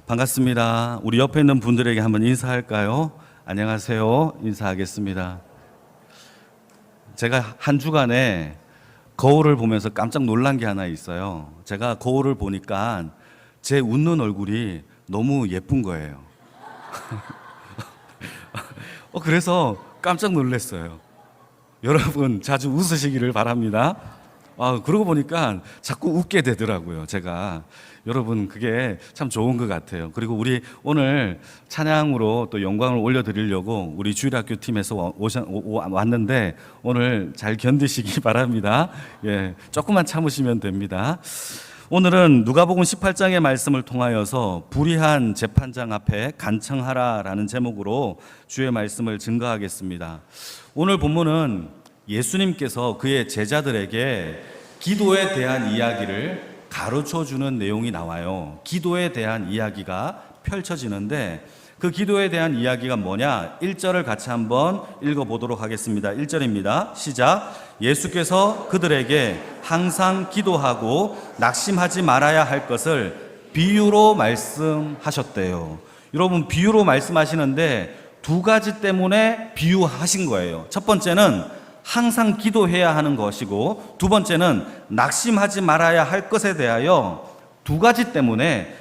반갑습니다. 우리 옆에 있는 분들에게 한번 인사할까요? 안녕하세요. 인사하겠습니다. 제가 한 주간에 거울을 보면서 깜짝 놀란 게 하나 있어요. 제가 거울을 보니까 제 웃는 얼굴이 너무 예쁜 거예요. 그래서 깜짝 놀랐어요. 여러분 자주 웃으시기를 바랍니다. 그러고 보니까 자꾸 웃게 되더라고요. 제가 여러분 그게 참 좋은 것 같아요. 그리고 우리 오늘 찬양으로 또 영광을 올려드리려고 우리 주일학교 팀에서 왔는데 오늘 잘 견디시기 바랍니다. 조금만 참으시면 됩니다. 오늘은 누가복음 18장의 말씀을 통하여서 불의한 재판장 앞에 간청하라라는 제목으로 주의 말씀을 증거하겠습니다. 오늘 본문은 예수님께서 그의 제자들에게 기도에 대한 이야기를 가르쳐주는 내용이 나와요. 기도에 대한 이야기가 펼쳐지는데 그 기도에 대한 이야기가 뭐냐? 1절을 같이 한번 읽어보도록 하겠습니다. 1절입니다. 시작. 예수께서 그들에게 항상 기도하고 낙심하지 말아야 할 것을 비유로 말씀하셨대요. 여러분 비유로 말씀하시는데 두 가지 때문에 비유하신 거예요. 첫 번째는 항상 기도해야 하는 것이고 두 번째는 낙심하지 말아야 할 것에 대하여 두 가지 때문에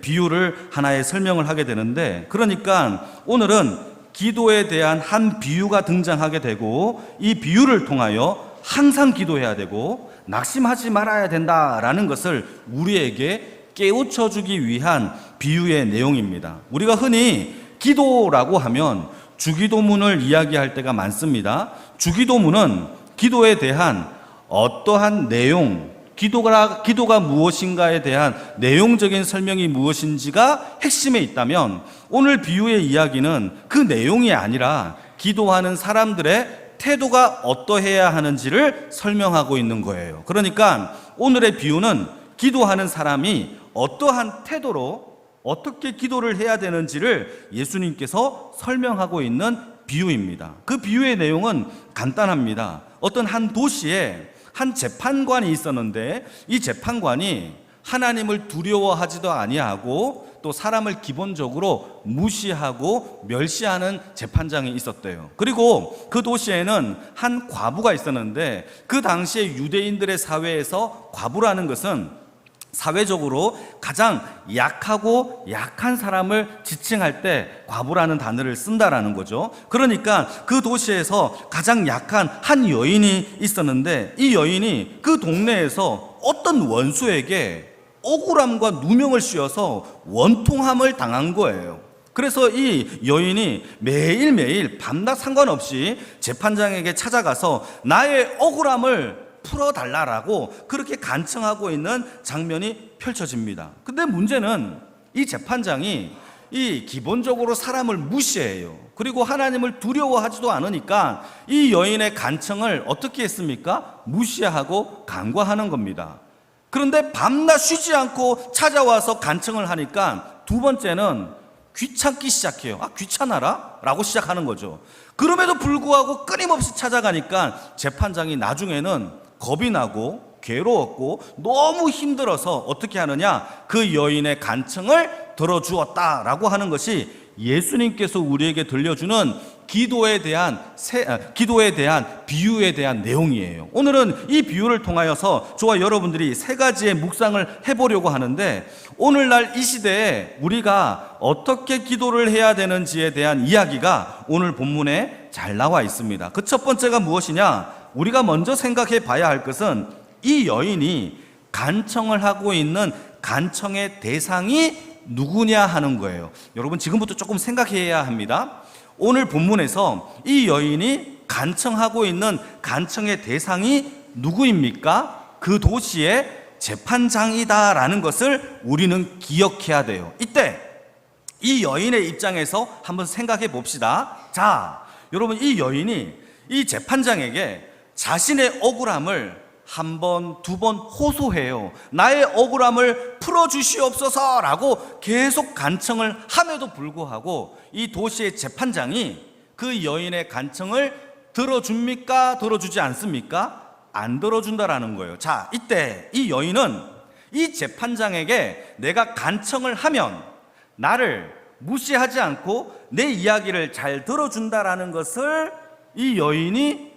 비유를 하나의 설명을 하게 되는데, 그러니까 오늘은 기도에 대한 한 비유가 등장하게 되고 이 비유를 통하여 항상 기도해야 되고 낙심하지 말아야 된다라는 것을 우리에게 깨우쳐 주기 위한 비유의 내용입니다. 우리가 흔히 기도라고 하면 주기도문을 이야기할 때가 많습니다. 주기도문은 기도에 대한 어떠한 내용, 기도가 무엇인가에 대한 내용적인 설명이 무엇인지가 핵심에 있다면 오늘 비유의 이야기는 그 내용이 아니라 기도하는 사람들의 태도가 어떠해야 하는지를 설명하고 있는 거예요. 그러니까 오늘의 비유는 기도하는 사람이 어떠한 태도로 어떻게 기도를 해야 되는지를 예수님께서 설명하고 있는 비유입니다. 그 비유의 내용은 간단합니다. 어떤 한 도시에 한 재판관이 있었는데 이 재판관이 하나님을 두려워하지도 아니하고 또 사람을 기본적으로 무시하고 멸시하는 재판장이 있었대요. 그리고 그 도시에는 한 과부가 있었는데 그 당시에 유대인들의 사회에서 과부라는 것은 사회적으로 가장 약하고 약한 사람을 지칭할 때 과부라는 단어를 쓴다라는 거죠. 그러니까 그 도시에서 가장 약한 한 여인이 있었는데 이 여인이 그 동네에서 어떤 원수에게 억울함과 누명을 씌워서 원통함을 당한 거예요. 그래서 이 여인이 매일매일 밤낮 상관없이 재판장에게 찾아가서 나의 억울함을 풀어달라라고 그렇게 간청하고 있는 장면이 펼쳐집니다. 근데 문제는 이 재판장이 기본적으로 사람을 무시해요. 그리고 하나님을 두려워하지도 않으니까 이 여인의 간청을 어떻게 했습니까? 무시하고 간과하는 겁니다. 그런데 밤낮 쉬지 않고 찾아와서 간청을 하니까 두 번째는 귀찮기 시작해요. 귀찮아라? 라고 시작하는 거죠. 그럼에도 불구하고 끊임없이 찾아가니까 재판장이 나중에는 겁이 나고 괴로웠고 너무 힘들어서 어떻게 하느냐? 그 여인의 간청을 들어주었다라고 하는 것이 예수님께서 우리에게 들려주는 기도에 대한 비유에 대한 내용이에요. 오늘은 이 비유를 통하여서 저와 여러분들이 세 가지의 묵상을 해보려고 하는데, 오늘날 이 시대에 우리가 어떻게 기도를 해야 되는지에 대한 이야기가 오늘 본문에 잘 나와 있습니다. 그 첫 번째가 무엇이냐? 우리가 먼저 생각해 봐야 할 것은 이 여인이 간청을 하고 있는 간청의 대상이 누구냐 하는 거예요. 여러분 지금부터 조금 생각해야 합니다. 오늘 본문에서 이 여인이 간청하고 있는 간청의 대상이 누구입니까? 그 도시의 재판장이다라는 것을 우리는 기억해야 돼요. 이때 이 여인의 입장에서 한번 생각해 봅시다. 자, 여러분 이 여인이 이 재판장에게 자신의 억울함을 한 번, 두 번 호소해요. 나의 억울함을 풀어주시옵소서라고 계속 간청을 함에도 불구하고 이 도시의 재판장이 그 여인의 간청을 들어줍니까? 들어주지 않습니까? 안 들어준다라는 거예요. 자, 이때 이 여인은 이 재판장에게 내가 간청을 하면 나를 무시하지 않고 내 이야기를 잘 들어준다라는 것을 이 여인이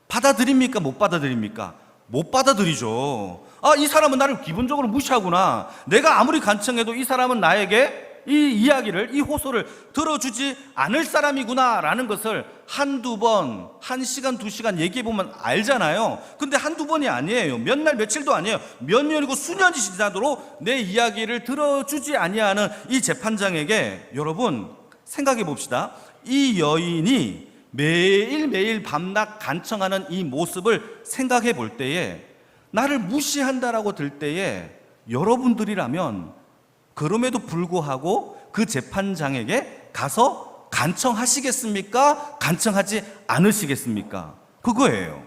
받아들입니까? 못 받아들입니까? 못 받아들이죠. 이 사람은 나를 기본적으로 무시하구나. 내가 아무리 간청해도 이 사람은 나에게 이 이야기를, 이 호소를 들어주지 않을 사람이구나 라는 것을 한두 번, 1시간, 2시간 얘기해보면 알잖아요. 근데 한두 번이 아니에요. 몇 날, 며칠도 아니에요. 몇 년이고 수년이 지나도록 내 이야기를 들어주지 아니하는 이 재판장에게 여러분 생각해 봅시다. 이 여인이 매일매일 밤낮 간청하는 이 모습을 생각해 볼 때에, 나를 무시한다라고 들 때에 여러분들이라면 그럼에도 불구하고 그 재판장에게 가서 간청하시겠습니까? 간청하지 않으시겠습니까? 그거예요.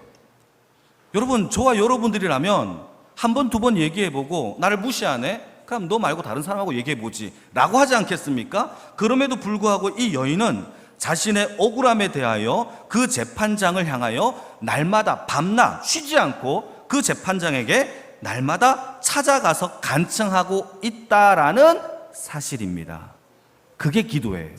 여러분, 저와 여러분들이라면 한 번, 두 번 얘기해보고 나를 무시하네? 그럼 너 말고 다른 사람하고 얘기해보지 라고 하지 않겠습니까? 그럼에도 불구하고 이 여인은 자신의 억울함에 대하여 그 재판장을 향하여 날마다 밤낮 쉬지 않고 그 재판장에게 날마다 찾아가서 간청하고 있다라는 사실입니다. 그게 기도예요.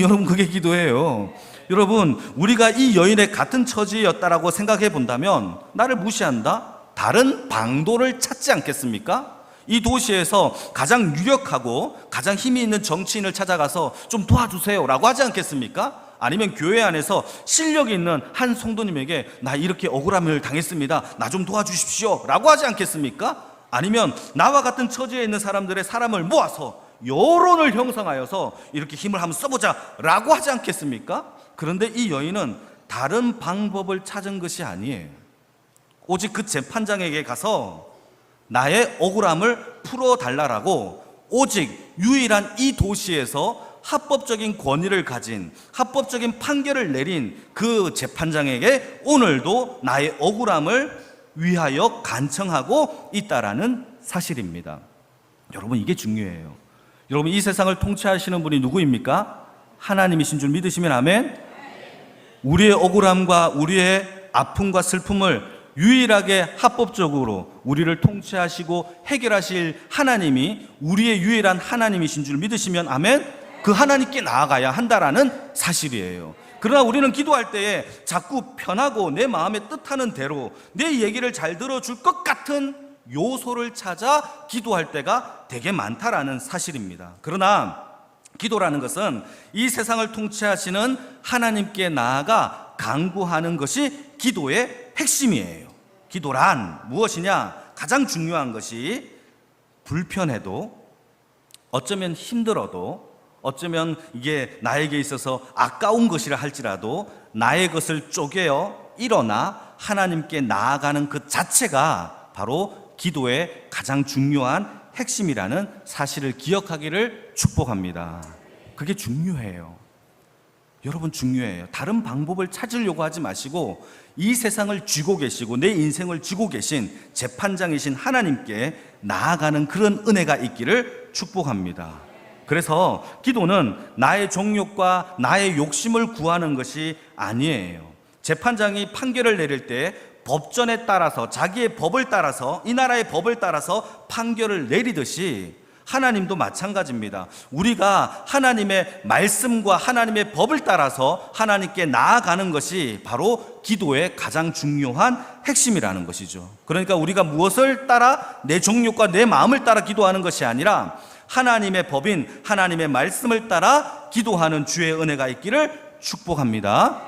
여러분, 그게 기도예요. 여러분, 우리가 이 여인의 같은 처지였다라고 생각해 본다면 나를 무시한다? 다른 방도를 찾지 않겠습니까? 이 도시에서 가장 유력하고 가장 힘이 있는 정치인을 찾아가서 좀 도와주세요 라고 하지 않겠습니까? 아니면 교회 안에서 실력이 있는 한 성도님에게 나 이렇게 억울함을 당했습니다, 나 좀 도와주십시오 라고 하지 않겠습니까? 아니면 나와 같은 처지에 있는 사람을 모아서 여론을 형성하여서 이렇게 힘을 한번 써보자 라고 하지 않겠습니까? 그런데 이 여인은 다른 방법을 찾은 것이 아니에요. 오직 그 재판장에게 가서 나의 억울함을 풀어달라라고, 오직 유일한 이 도시에서 합법적인 권위를 가진, 합법적인 판결을 내린 그 재판장에게 오늘도 나의 억울함을 위하여 간청하고 있다라는 사실입니다. 여러분, 이게 중요해요. 여러분, 이 세상을 통치하시는 분이 누구입니까? 하나님이신 줄 믿으시면 아멘. 우리의 억울함과 우리의 아픔과 슬픔을 유일하게 합법적으로 우리를 통치하시고 해결하실 하나님이 우리의 유일한 하나님이신 줄 믿으시면 아멘. 그 하나님께 나아가야 한다라는 사실이에요. 그러나 우리는 기도할 때에 자꾸 편하고 내 마음에 뜻하는 대로 내 얘기를 잘 들어줄 것 같은 요소를 찾아 기도할 때가 되게 많다라는 사실입니다. 그러나 기도라는 것은 이 세상을 통치하시는 하나님께 나아가 간구하는 것이 기도의 핵심이에요. 기도란 무엇이냐? 가장 중요한 것이 불편해도, 어쩌면 힘들어도, 어쩌면 이게 나에게 있어서 아까운 것이라 할지라도 나의 것을 쪼개어 일어나 하나님께 나아가는 그 자체가 바로 기도의 가장 중요한 핵심이라는 사실을 기억하기를 축복합니다. 그게 중요해요. 여러분, 중요해요. 다른 방법을 찾으려고 하지 마시고 이 세상을 쥐고 계시고 내 인생을 쥐고 계신 재판장이신 하나님께 나아가는 그런 은혜가 있기를 축복합니다. 그래서 기도는 나의 정욕과 나의 욕심을 구하는 것이 아니에요. 재판장이 판결을 내릴 때 법전에 따라서, 자기의 법을 따라서, 이 나라의 법을 따라서 판결을 내리듯이 하나님도 마찬가지입니다. 우리가 하나님의 말씀과 하나님의 법을 따라서 하나님께 나아가는 것이 바로 기도의 가장 중요한 핵심이라는 것이죠. 그러니까 우리가 무엇을 따라, 내 정욕과 내 마음을 따라 기도하는 것이 아니라 하나님의 법인 하나님의 말씀을 따라 기도하는 주의 은혜가 있기를 축복합니다.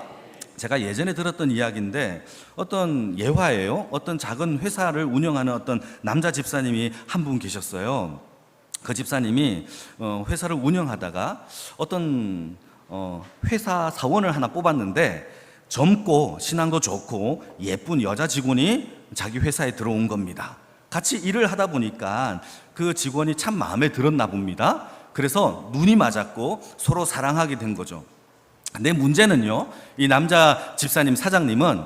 제가 예전에 들었던 이야기인데, 어떤 예화예요. 어떤 작은 회사를 운영하는 어떤 남자 집사님이 한 분 계셨어요. 그 집사님이 회사를 운영하다가 어떤 회사 사원을 하나 뽑았는데, 젊고 신앙도 좋고 예쁜 여자 직원이 자기 회사에 들어온 겁니다. 같이 일을 하다 보니까 그 직원이 참 마음에 들었나 봅니다. 그래서 눈이 맞았고 서로 사랑하게 된 거죠. 근데 문제는요, 이 남자 집사님 사장님은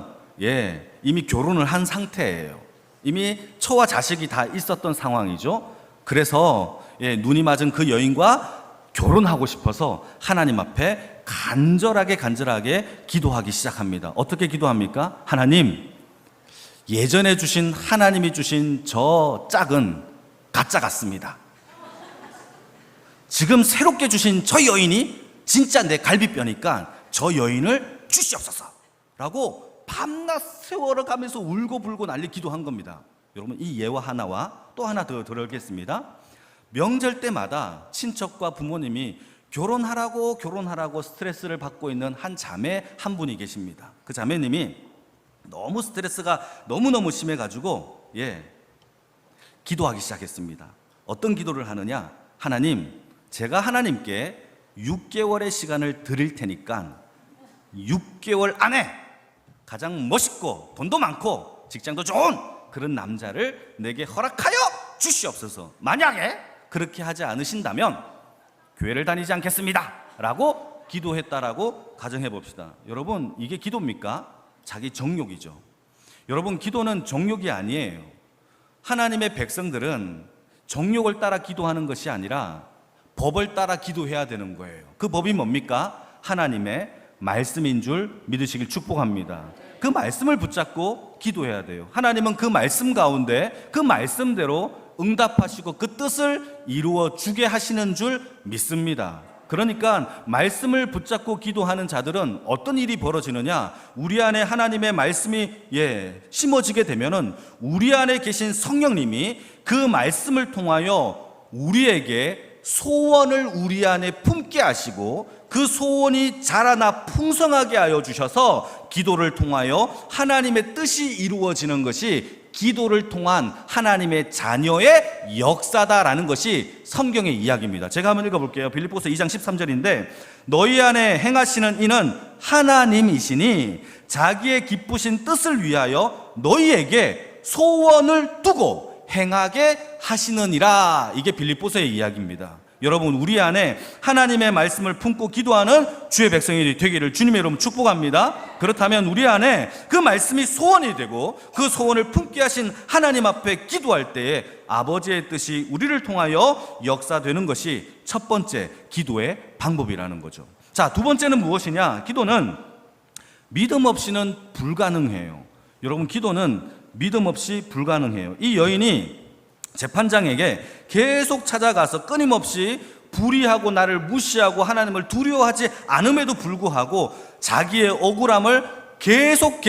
이미 결혼을 한 상태예요. 이미 처와 자식이 다 있었던 상황이죠. 그래서 눈이 맞은 그 여인과 결혼하고 싶어서 하나님 앞에 간절하게 기도하기 시작합니다. 어떻게 기도합니까? 하나님, 예전에 주신 하나님이 주신 저 짝은 가짜 같습니다. 지금 새롭게 주신 저 여인이 진짜 내 갈비뼈니까 저 여인을 주시옵소서 라고 밤낮 세월을 가면서 울고불고 난리 기도한 겁니다. 여러분, 이 예화 하나와 또 하나 더 들어오겠습니다. 명절 때마다 친척과 부모님이 결혼하라고 스트레스를 받고 있는 한 자매 한 분이 계십니다. 그 자매님이 너무 스트레스가 너무너무 심해가지고 기도하기 시작했습니다. 어떤 기도를 하느냐? 하나님, 제가 하나님께 6개월의 시간을 드릴 테니까 6개월 안에 가장 멋있고 돈도 많고 직장도 좋은 그런 남자를 내게 허락하여 주시옵소서. 만약에 그렇게 하지 않으신다면 교회를 다니지 않겠습니다 라고 기도했다라고 가정해 봅시다. 여러분, 이게 기도입니까? 자기 정욕이죠. 여러분, 기도는 정욕이 아니에요. 하나님의 백성들은 정욕을 따라 기도하는 것이 아니라 법을 따라 기도해야 되는 거예요. 그 법이 뭡니까? 하나님의 말씀인 줄 믿으시길 축복합니다. 그 말씀을 붙잡고 기도해야 돼요. 하나님은 그 말씀 가운데 그 말씀대로 응답하시고 그 뜻을 이루어 주게 하시는 줄 믿습니다. 그러니까 말씀을 붙잡고 기도하는 자들은 어떤 일이 벌어지느냐? 우리 안에 하나님의 말씀이 심어지게 되면은 우리 안에 계신 성령님이 그 말씀을 통하여 우리에게 소원을 우리 안에 품게 하시고 그 소원이 자라나 풍성하게 하여 주셔서 기도를 통하여 하나님의 뜻이 이루어지는 것이 기도를 통한 하나님의 자녀의 역사다라는 것이 성경의 이야기입니다. 제가 한번 읽어볼게요. 빌립보서 2장 13절인데 너희 안에 행하시는 이는 하나님이시니 자기의 기쁘신 뜻을 위하여 너희에게 소원을 두고 행하게 하시느니라. 이게 빌립보서의 이야기입니다. 여러분, 우리 안에 하나님의 말씀을 품고 기도하는 주의 백성이 되기를 주님의 이름으로 축복합니다. 그렇다면 우리 안에 그 말씀이 소원이 되고 그 소원을 품게 하신 하나님 앞에 기도할 때에 아버지의 뜻이 우리를 통하여 역사되는 것이 첫 번째 기도의 방법이라는 거죠. 자, 두 번째는 무엇이냐? 기도는 믿음 없이는 불가능해요. 여러분, 기도는 믿음 없이 불가능해요. 이 여인이 재판장에게 계속 찾아가서 끊임없이 불의하고 나를 무시하고 하나님을 두려워하지 않음에도 불구하고 자기의 억울함을 계속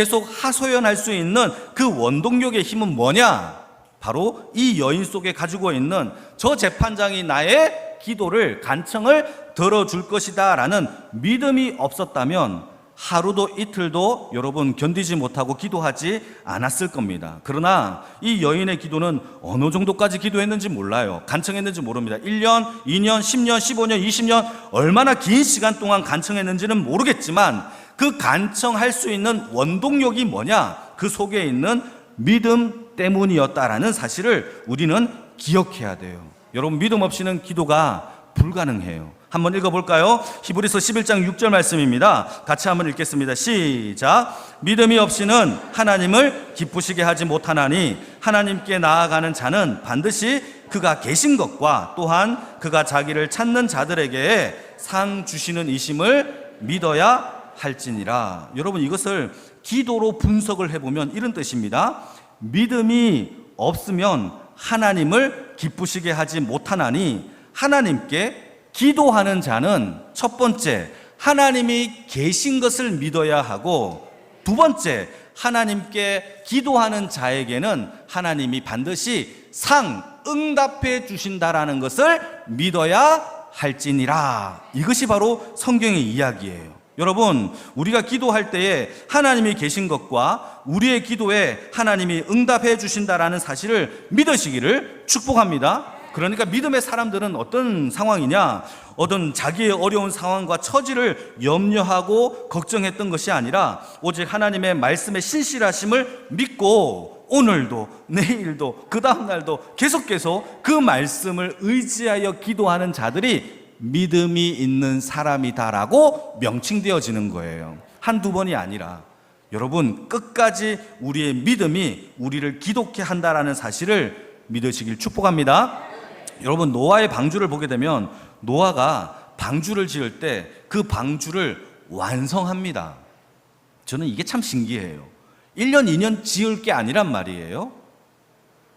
하소연할 수 있는 그 원동력의 힘은 뭐냐? 바로 이 여인 속에 가지고 있는 저 재판장이 나의 기도를, 간청을 들어줄 것이다 라는 믿음이 없었다면 하루도 이틀도 여러분 견디지 못하고 기도하지 않았을 겁니다. 그러나 이 여인의 기도는 어느 정도까지 기도했는지 몰라요. 간청했는지 모릅니다. 1년, 2년, 10년, 15년, 20년 얼마나 긴 시간 동안 간청했는지는 모르겠지만 그 간청할 수 있는 원동력이 뭐냐? 그 속에 있는 믿음 때문이었다라는 사실을 우리는 기억해야 돼요. 여러분, 믿음 없이는 기도가 불가능해요. 한번 읽어볼까요? 히브리서 11장 6절 말씀입니다. 같이 한번 읽겠습니다. 시작. 믿음이 없이는 하나님을 기쁘시게 하지 못하나니 하나님께 나아가는 자는 반드시 그가 계신 것과 또한 그가 자기를 찾는 자들에게 상 주시는 이심을 믿어야 할지니라. 여러분, 이것을 기도로 분석을 해보면 이런 뜻입니다. 믿음이 없으면 하나님을 기쁘시게 하지 못하나니 하나님께 기도하는 자는 첫 번째, 하나님이 계신 것을 믿어야 하고 두 번째, 하나님께 기도하는 자에게는 하나님이 반드시 응답해 주신다라는 것을 믿어야 할지니라. 이것이 바로 성경의 이야기예요. 여러분, 우리가 기도할 때에 하나님이 계신 것과 우리의 기도에 하나님이 응답해 주신다라는 사실을 믿으시기를 축복합니다. 그러니까 믿음의 사람들은 어떤 상황이냐? 어떤 자기의 어려운 상황과 처지를 염려하고 걱정했던 것이 아니라 오직 하나님의 말씀의 신실하심을 믿고 오늘도 내일도 그 다음날도 계속 그 말씀을 의지하여 기도하는 자들이 믿음이 있는 사람이다라고 명칭되어지는 거예요. 한두 번이 아니라 여러분, 끝까지 우리의 믿음이 우리를 기독케 한다라는 사실을 믿으시길 축복합니다. 여러분, 노아의 방주를 보게 되면 노아가 방주를 지을 때 그 방주를 완성합니다. 저는 이게 참 신기해요. 1년, 2년 지을 게 아니란 말이에요.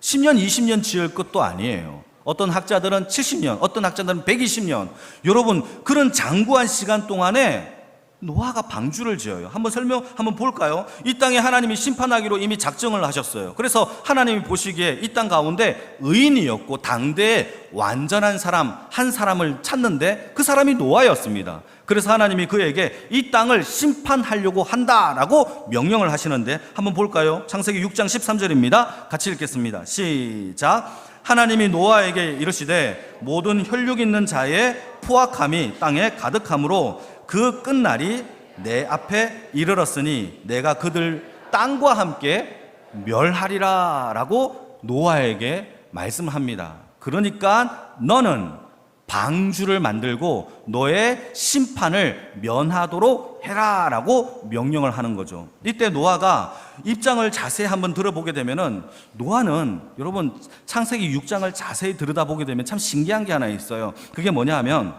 10년, 20년 지을 것도 아니에요. 어떤 학자들은 70년, 어떤 학자들은 120년. 여러분, 그런 장구한 시간 동안에 노아가 방주를 지어요. 한번 볼까요? 이 땅에 하나님이 심판하기로 이미 작정을 하셨어요. 그래서 하나님이 보시기에 이 땅 가운데 의인이었고 당대에 완전한 사람 한 사람을 찾는데 그 사람이 노아였습니다. 그래서 하나님이 그에게 이 땅을 심판하려고 한다라고 명령을 하시는데 한번 볼까요? 창세기 6장 13절입니다. 같이 읽겠습니다. 시작. 하나님이 노아에게 이르시되 모든 혈육 있는 자의 포악함이 땅에 가득함으로 그 끝날이 내 앞에 이르렀으니 내가 그들 땅과 함께 멸하리라 라고 노아에게 말씀합니다. 그러니까 너는 방주를 만들고 너의 심판을 면하도록 해라 라고 명령을 하는 거죠. 이때 노아가 입장을 자세히 한번 들어보게 되면은 노아는 여러분 창세기 6장을 자세히 들여다보게 되면 참 신기한 게 하나 있어요. 그게 뭐냐 하면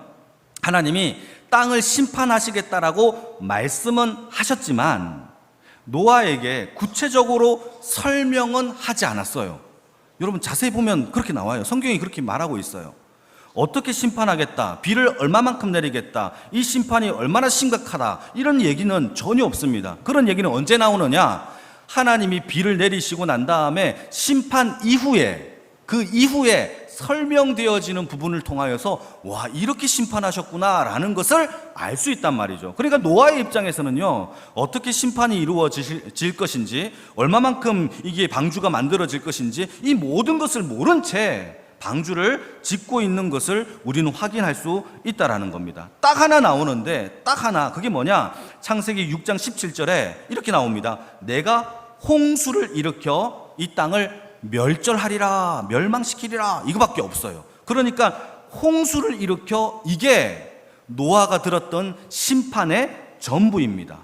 하나님이 땅을 심판하시겠다라고 말씀은 하셨지만 노아에게 구체적으로 설명은 하지 않았어요. 여러분 자세히 보면 그렇게 나와요. 성경이 그렇게 말하고 있어요. 어떻게 심판하겠다, 비를 얼마만큼 내리겠다, 이 심판이 얼마나 심각하다, 이런 얘기는 전혀 없습니다. 그런 얘기는 언제 나오느냐? 하나님이 비를 내리시고 난 다음에 심판 이후에, 그 이후에 설명되어지는 부분을 통하여서 와, 이렇게 심판하셨구나 라는 것을 알 수 있단 말이죠. 그러니까 노아의 입장에서는요, 어떻게 심판이 이루어질 것인지, 얼마만큼 이게 방주가 만들어질 것인지, 이 모든 것을 모른 채 방주를 짓고 있는 것을 우리는 확인할 수 있다라는 겁니다. 딱 하나 나오는데, 딱 하나, 그게 뭐냐? 창세기 6장 17절에 이렇게 나옵니다. 내가 홍수를 일으켜 이 땅을 멸절하리라, 멸망시키리라, 이거밖에 없어요. 그러니까 홍수를 일으켜, 이게 노아가 들었던 심판의 전부입니다.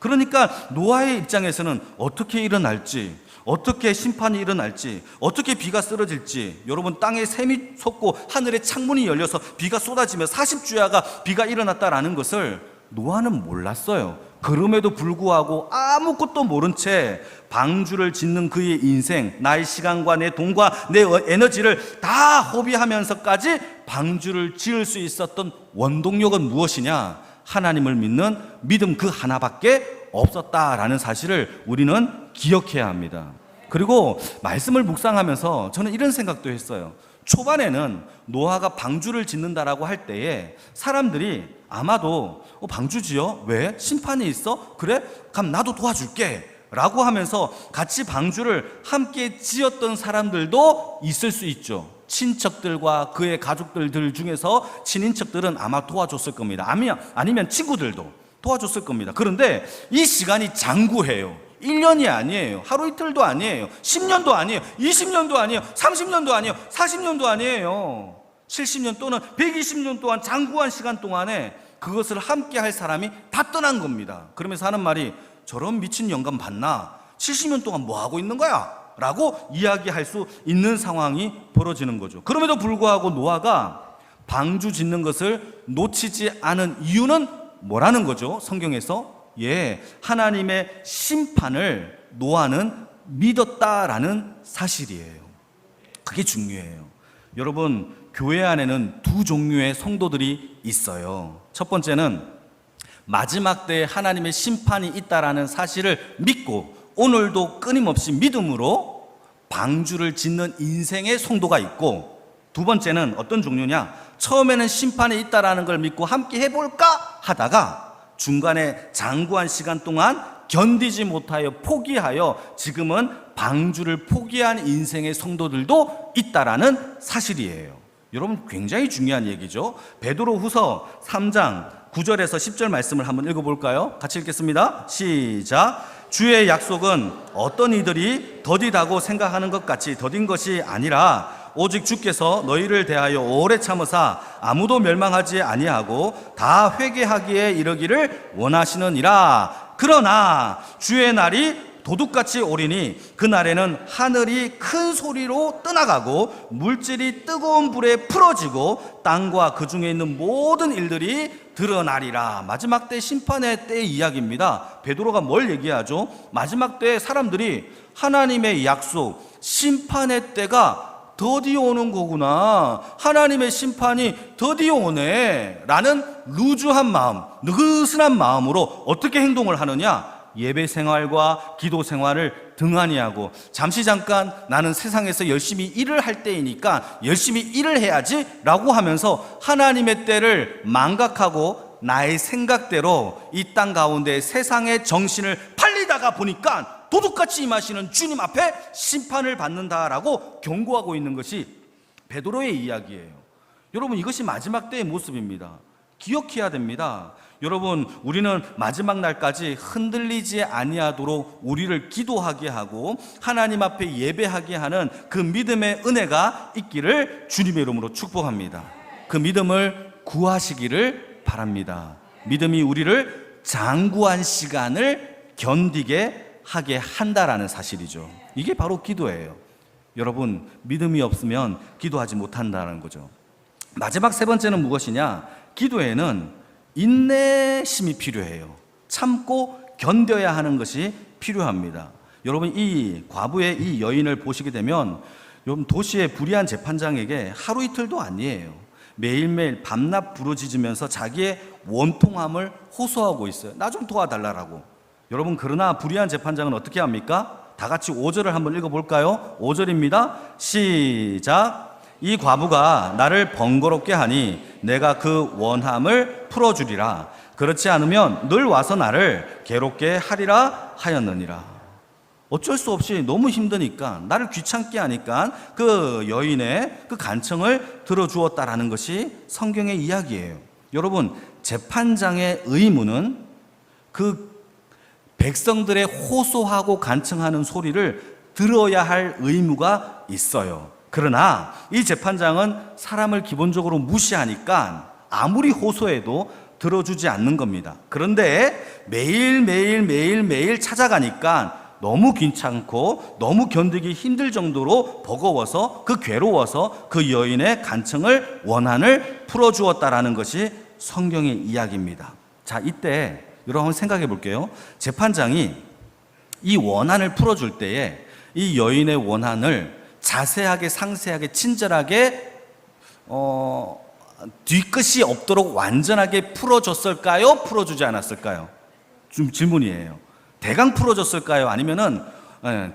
그러니까 노아의 입장에서는 어떻게 일어날지, 어떻게 심판이 일어날지, 어떻게 비가 쓰러질지, 여러분 땅에 샘이 솟고 하늘에 창문이 열려서 비가 쏟아지며 40주야가 비가 일어났다라는 것을 노아는 몰랐어요. 그럼에도 불구하고 아무것도 모른 채 방주를 짓는 그의 인생, 나의 시간과 내 돈과 내 에너지를 다 허비하면서까지 방주를 지을 수 있었던 원동력은 무엇이냐? 하나님을 믿는 믿음 그 하나밖에 없었다라는 사실을 우리는 기억해야 합니다. 그리고 말씀을 묵상하면서 저는 이런 생각도 했어요. 초반에는 노아가 방주를 짓는다라고 할 때에 사람들이 아마도 방주 지어? 왜? 심판이 있어? 그래? 그럼 나도 도와줄게 라고 하면서 같이 방주를 함께 지었던 사람들도 있을 수 있죠. 친척들과 그의 가족들 중에서 친인척들은 아마 도와줬을 겁니다. 아니면 친구들도 도와줬을 겁니다. 그런데 이 시간이 장구해요. 1년이 아니에요. 하루 이틀도 아니에요. 10년도 아니에요. 20년도 아니에요. 30년도 아니에요. 40년도 아니에요. 70년 또는 120년 동안 장구한 시간 동안에 그것을 함께 할 사람이 다 떠난 겁니다. 그러면서 하는 말이, 저런 미친 영감 봤나? 70년 동안 뭐 하고 있는 거야? 라고 이야기할 수 있는 상황이 벌어지는 거죠. 그럼에도 불구하고 노아가 방주 짓는 것을 놓치지 않은 이유는 뭐라는 거죠? 성경에서 하나님의 심판을 노아는 믿었다라는 사실이에요. 그게 중요해요. 여러분, 교회 안에는 두 종류의 성도들이 있어요. 첫 번째는 마지막 때에 하나님의 심판이 있다라는 사실을 믿고 오늘도 끊임없이 믿음으로 방주를 짓는 인생의 성도가 있고, 두 번째는 어떤 종류냐? 처음에는 심판이 있다라는 걸 믿고 함께 해볼까 하다가 중간에 장구한 시간 동안 견디지 못하여 포기하여 지금은 방주를 포기한 인생의 성도들도 있다라는 사실이에요. 여러분, 굉장히 중요한 얘기죠. 베드로후서 3장 9절에서 10절 말씀을 한번 읽어볼까요? 같이 읽겠습니다. 시작. 주의 약속은 어떤 이들이 더디다고 생각하는 것 같이 더딘 것이 아니라 오직 주께서 너희를 대하여 오래 참으사 아무도 멸망하지 아니하고 다 회개하기에 이르기를 원하시느니라. 그러나 주의 날이 도둑같이 오리니 그날에는 하늘이 큰 소리로 떠나가고 물질이 뜨거운 불에 풀어지고 땅과 그 중에 있는 모든 일들이 드러나리라. 마지막 때 심판의 때의 이야기입니다. 베드로가 뭘 얘기하죠? 마지막 때 사람들이 하나님의 약속, 심판의 때가 드디어 오는 거구나. 하나님의 심판이 드디어 오네. 라는 루즈한 마음, 느슨한 마음으로 어떻게 행동을 하느냐? 예배 생활과 기도 생활을 등한히 하고, 잠깐 나는 세상에서 열심히 일을 할 때이니까 열심히 일을 해야지 라고 하면서 하나님의 때를 망각하고 나의 생각대로 이 땅 가운데 세상의 정신을 팔리다가 보니까 도둑같이 임하시는 주님 앞에 심판을 받는다라고 경고하고 있는 것이 베드로의 이야기예요. 여러분, 이것이 마지막 때의 모습입니다. 기억해야 됩니다. 여러분, 우리는 마지막 날까지 흔들리지 아니하도록 우리를 기도하게 하고 하나님 앞에 예배하게 하는 그 믿음의 은혜가 있기를 주님의 이름으로 축복합니다. 그 믿음을 구하시기를 바랍니다. 믿음이 우리를 장구한 시간을 견디게 하게 한다라는 사실이죠. 이게 바로 기도예요. 여러분, 믿음이 없으면 기도하지 못한다는 거죠. 마지막 세 번째는 무엇이냐? 기도에는 인내심이 필요해요. 참고 견뎌야 하는 것이 필요합니다. 여러분, 이 과부의 이 여인을 보시게 되면 여러분, 도시의 불의한 재판장에게 하루 이틀도 아니에요. 매일매일 밤낮 부르짖으면서 자기의 원통함을 호소하고 있어요. 나 좀 도와달라고. 여러분, 그러나 불의한 재판장은 어떻게 합니까? 다 같이 5절을 한번 읽어볼까요? 5절입니다. 시작. 이 과부가 나를 번거롭게 하니 내가 그 원함을 풀어주리라. 그렇지 않으면 늘 와서 나를 괴롭게 하리라 하였느니라. 어쩔 수 없이 너무 힘드니까, 나를 귀찮게 하니까 그 여인의 그 간청을 들어주었다라는 것이 성경의 이야기예요. 여러분, 재판장의 의무는 그 백성들의 호소하고 간청하는 소리를 들어야 할 의무가 있어요. 그러나 이 재판장은 사람을 기본적으로 무시하니까 아무리 호소해도 들어주지 않는 겁니다. 그런데 매일 찾아가니까 너무 귀찮고 너무 견디기 힘들 정도로 버거워서, 그 괴로워서 그 여인의 간청을, 원한을 풀어주었다라는 것이 성경의 이야기입니다. 자, 이때 여러분 한번 생각해 볼게요. 재판장이 이 원한을 풀어줄 때에 이 여인의 원한을 자세하게, 상세하게, 친절하게 뒤끝이 없도록 완전하게 풀어줬을까요? 풀어주지 않았을까요? 좀 질문이에요. 대강 풀어줬을까요? 아니면은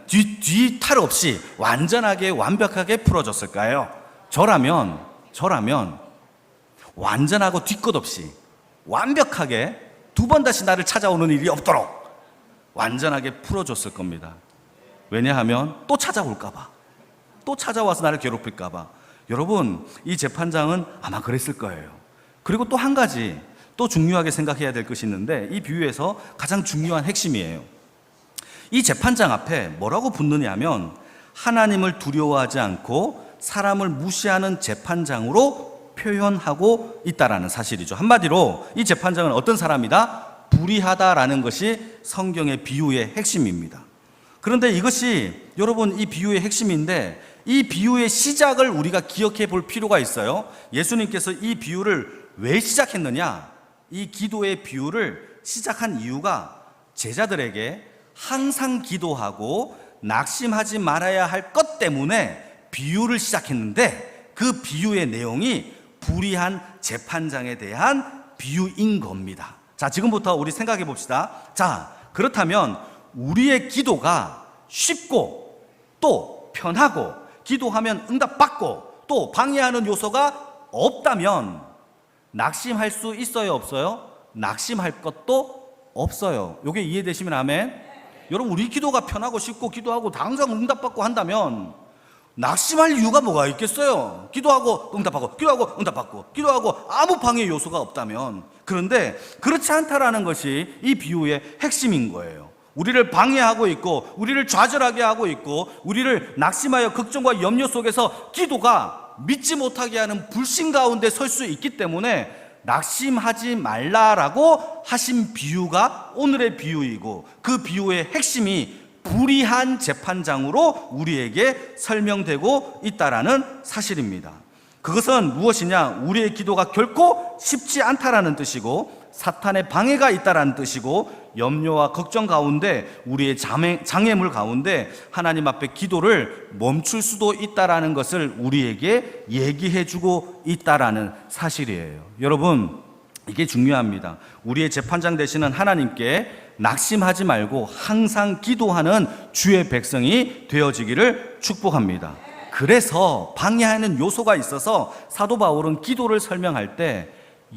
뒤 탈 없이 완전하게, 완벽하게 풀어줬을까요? 저라면 완전하고 뒤끝 없이 완벽하게 두 번 다시 나를 찾아오는 일이 없도록 완전하게 풀어줬을 겁니다. 왜냐하면 또 찾아올까봐, 또 찾아와서 나를 괴롭힐까봐. 여러분, 이 재판장은 아마 그랬을 거예요. 그리고 또 한 가지 또 중요하게 생각해야 될 것이 있는데, 이 비유에서 가장 중요한 핵심이에요. 이 재판장 앞에 뭐라고 붙느냐 하면 하나님을 두려워하지 않고 사람을 무시하는 재판장으로 표현하고 있다라는 사실이죠. 한마디로 이 재판장은 어떤 사람이다? 불의하다라는 것이 성경의 비유의 핵심입니다. 그런데 이것이 여러분, 이 비유의 핵심인데, 이 비유의 시작을 우리가 기억해 볼 필요가 있어요. 예수님께서 이 비유를 왜 시작했느냐? 이 기도의 비유를 시작한 이유가 제자들에게 항상 기도하고 낙심하지 말아야 할 것 때문에 비유를 시작했는데, 그 비유의 내용이 불의한 재판장에 대한 비유인 겁니다. 자, 지금부터 우리 생각해 봅시다. 자, 그렇다면 우리의 기도가 쉽고 또 편하고, 기도하면 응답받고 또 방해하는 요소가 없다면 낙심할 수 있어요, 없어요? 낙심할 것도 없어요. 이게 이해되시면 아멘. 여러분, 우리 기도가 편하고 쉽고 기도하고 당장 응답받고 한다면 낙심할 이유가 뭐가 있겠어요? 기도하고 응답하고, 기도하고 응답받고, 기도하고 아무 방해 요소가 없다면. 그런데 그렇지 않다라는 것이 이 비유의 핵심인 거예요. 우리를 방해하고 있고, 우리를 좌절하게 하고 있고, 우리를 낙심하여 걱정과 염려 속에서 기도가 믿지 못하게 하는 불신 가운데 설 수 있기 때문에 낙심하지 말라라고 하신 비유가 오늘의 비유이고, 그 비유의 핵심이 불의한 재판장으로 우리에게 설명되고 있다라는 사실입니다. 그것은 무엇이냐? 우리의 기도가 결코 쉽지 않다라는 뜻이고, 사탄의 방해가 있다라는 뜻이고, 염려와 걱정 가운데, 우리의 장애물 가운데 하나님 앞에 기도를 멈출 수도 있다라는 것을 우리에게 얘기해 주고 있다라는 사실이에요. 여러분, 이게 중요합니다. 우리의 재판장 되시는 하나님께 낙심하지 말고 항상 기도하는 주의 백성이 되어지기를 축복합니다. 그래서 방해하는 요소가 있어서 사도 바울은 기도를 설명할 때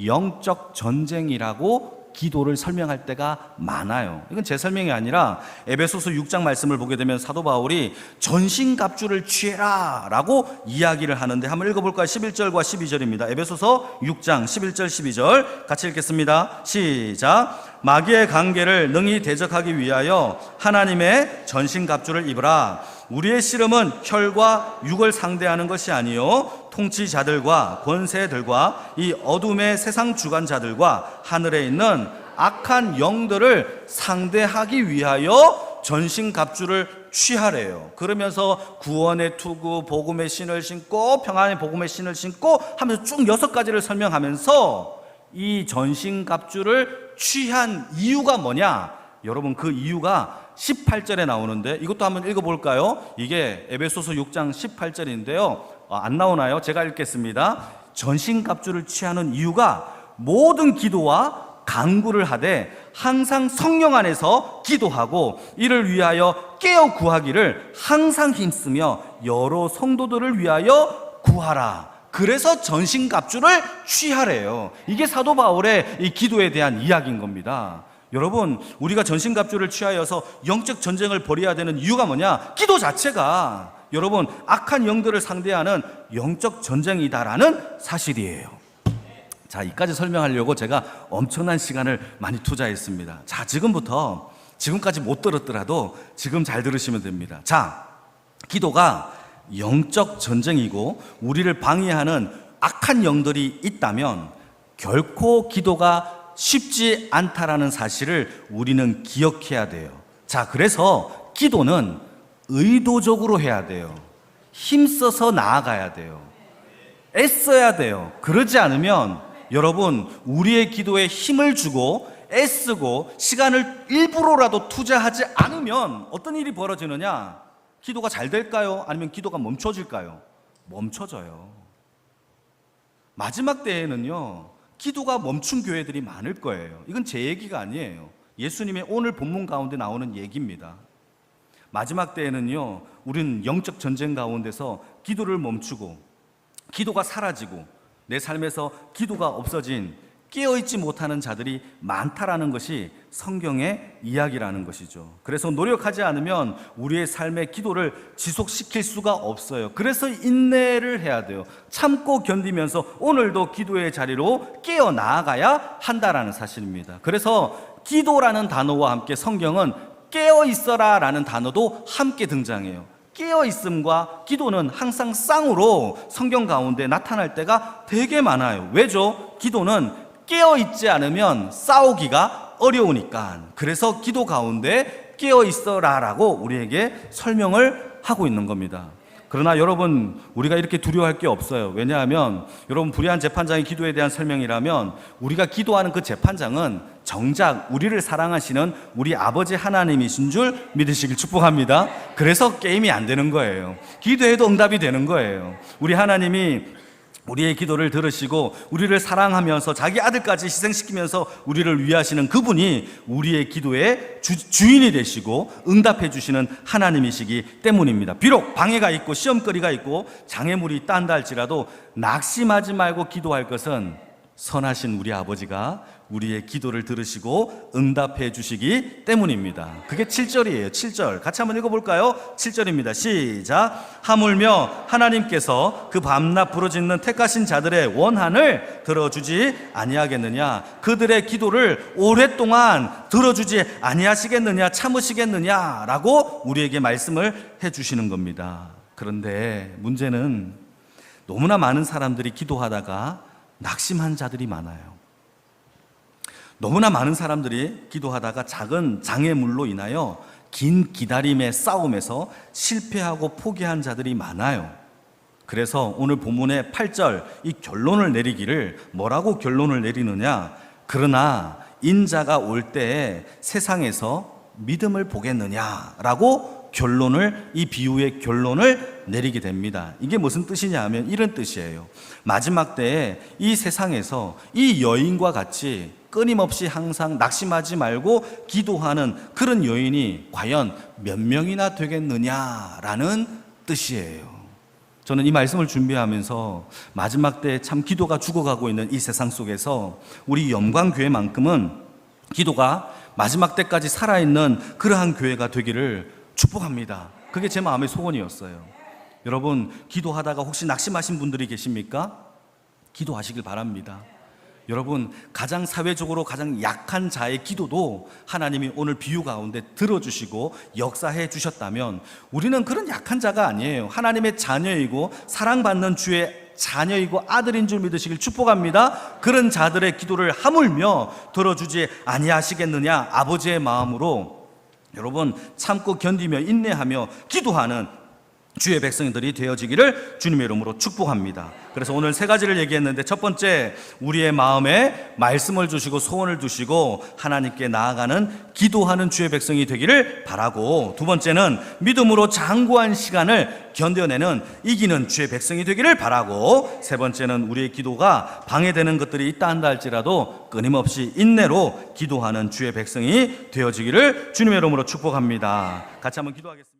영적 전쟁이라고 기도를 설명할 때가 많아요. 이건 제 설명이 아니라 에베소서 6장 말씀을 보게 되면 사도 바울이 전신갑주를 취해라 라고 이야기를 하는데, 한번 읽어볼까요? 11절과 12절입니다. 에베소서 6장 11절 12절 같이 읽겠습니다. 시작. 마귀의 관계를 능히 대적하기 위하여 하나님의 전신갑주를 입으라. 우리의 씨름은 혈과 육을 상대하는 것이 아니요 통치자들과 권세들과 이 어둠의 세상 주관자들과 하늘에 있는 악한 영들을 상대하기 위하여 전신갑주를 취하래요. 그러면서 구원의 투구, 복음의 신을 신고, 평안의 복음의 신을 신고 하면서 쭉 6가지를 설명하면서 이 전신갑주를 취한 이유가 뭐냐? 여러분, 그 이유가 18절에 나오는데, 이것도 한번 읽어볼까요? 이게 에베소서 6장 18절인데요. 안 나오나요? 제가 읽겠습니다. 전신갑주를 취하는 이유가 모든 기도와 간구를 하되 항상 성령 안에서 기도하고 이를 위하여 깨어 구하기를 항상 힘쓰며 여러 성도들을 위하여 구하라. 그래서 전신갑주를 취하래요. 이게 사도 바울의 이 기도에 대한 이야기인 겁니다. 여러분, 우리가 전신갑주를 취하여서 영적 전쟁을 벌여야 되는 이유가 뭐냐? 기도 자체가 여러분 악한 영들을 상대하는 영적 전쟁이다라는 사실이에요. 자, 이까지 설명하려고 제가 엄청난 시간을 많이 투자했습니다. 자, 지금까지 못 들었더라도 지금 잘 들으시면 됩니다. 자, 기도가 영적 전쟁이고 우리를 방해하는 악한 영들이 있다면 결코 기도가 쉽지 않다라는 사실을 우리는 기억해야 돼요. 자, 그래서 기도는 의도적으로 해야 돼요. 힘써서 나아가야 돼요. 애써야 돼요. 그러지 않으면 여러분, 우리의 기도에 힘을 주고 애쓰고 시간을 일부러라도 투자하지 않으면 어떤 일이 벌어지느냐? 기도가 잘 될까요? 아니면 기도가 멈춰질까요? 멈춰져요. 마지막 때에는요, 기도가 멈춘 교회들이 많을 거예요. 이건 제 얘기가 아니에요. 예수님의 오늘 본문 가운데 나오는 얘기입니다. 마지막 때에는요, 우리는 영적 전쟁 가운데서 기도를 멈추고 기도가 사라지고 내 삶에서 기도가 없어진, 깨어있지 못하는 자들이 많다라는 것이 성경의 이야기라는 것이죠. 그래서 노력하지 않으면 우리의 삶의 기도를 지속시킬 수가 없어요. 그래서 인내를 해야 돼요. 참고 견디면서 오늘도 기도의 자리로 깨어 나아가야 한다라는 사실입니다. 그래서 기도라는 단어와 함께 성경은 깨어 있어라 라는 단어도 함께 등장해요. 깨어 있음과 기도는 항상 쌍으로 성경 가운데 나타날 때가 되게 많아요. 왜죠? 기도는 깨어 있지 않으면 싸우기가 어려우니까. 그래서 기도 가운데 깨어 있어라 라고 우리에게 설명을 하고 있는 겁니다. 그러나 여러분, 우리가 이렇게 두려워할 게 없어요. 왜냐하면 여러분, 불의한 재판장의 기도에 대한 설명이라면 우리가 기도하는 그 재판장은 정작 우리를 사랑하시는 우리 아버지 하나님이신 줄 믿으시길 축복합니다. 그래서 게임이 안 되는 거예요. 기도해도 응답이 되는 거예요. 우리 하나님이 우리의 기도를 들으시고 우리를 사랑하면서 자기 아들까지 희생시키면서 우리를 위하시는 그분이 우리의 기도의 주인이 되시고 응답해 주시는 하나님이시기 때문입니다. 비록 방해가 있고 시험거리가 있고 장애물이 있다 한다 할지라도 낙심하지 말고 기도할 것은 선하신 우리 아버지가 우리의 기도를 들으시고 응답해 주시기 때문입니다. 그게 7절이에요. 7절 같이 한번 읽어볼까요? 7절입니다. 시작. 하물며 하나님께서 그 밤낮 부르짖는 택하신 자들의 원한을 들어주지 아니하겠느냐? 그들의 기도를 오랫동안 들어주지 아니하시겠느냐? 참으시겠느냐? 라고 우리에게 말씀을 해주시는 겁니다. 그런데 문제는 너무나 많은 사람들이 기도하다가 낙심한 자들이 많아요. 너무나 많은 사람들이 기도하다가 작은 장애물로 인하여 긴 기다림의 싸움에서 실패하고 포기한 자들이 많아요. 그래서 오늘 본문의 8절 이 결론을 내리기를 뭐라고 결론을 내리느냐? 그러나 인자가 올 때에 세상에서 믿음을 보겠느냐라고 결론을, 이 비유의 결론을 내리게 됩니다. 이게 무슨 뜻이냐 하면 이런 뜻이에요. 마지막 때에 이 세상에서 이 여인과 같이 끊임없이 항상 낙심하지 말고 기도하는 그런 여인이 과연 몇 명이나 되겠느냐라는 뜻이에요. 저는 이 말씀을 준비하면서 마지막 때 참 기도가 죽어가고 있는 이 세상 속에서 우리 영광교회만큼은 기도가 마지막 때까지 살아있는 그러한 교회가 되기를 축복합니다. 그게 제 마음의 소원이었어요. 여러분, 기도하다가 혹시 낙심하신 분들이 계십니까? 기도하시길 바랍니다. 여러분, 가장 사회적으로 가장 약한 자의 기도도 하나님이 오늘 비유 가운데 들어주시고 역사해 주셨다면 우리는 그런 약한 자가 아니에요. 하나님의 자녀이고 사랑받는 주의 자녀이고 아들인 줄 믿으시길 축복합니다. 그런 자들의 기도를 하물며 들어주지 아니하시겠느냐, 아버지의 마음으로 여러분 참고 견디며 인내하며 기도하는 주의 백성들이 되어지기를 주님의 이름으로 축복합니다. 그래서 오늘 세 가지를 얘기했는데, 첫 번째, 우리의 마음에 말씀을 주시고 소원을 두시고 하나님께 나아가는 기도하는 주의 백성이 되기를 바라고, 두 번째는 믿음으로 장구한 시간을 견뎌내는 이기는 주의 백성이 되기를 바라고, 세 번째는 우리의 기도가 방해되는 것들이 있다 한다 할지라도 끊임없이 인내로 기도하는 주의 백성이 되어지기를 주님의 이름으로 축복합니다. 같이 한번 기도하겠습니다.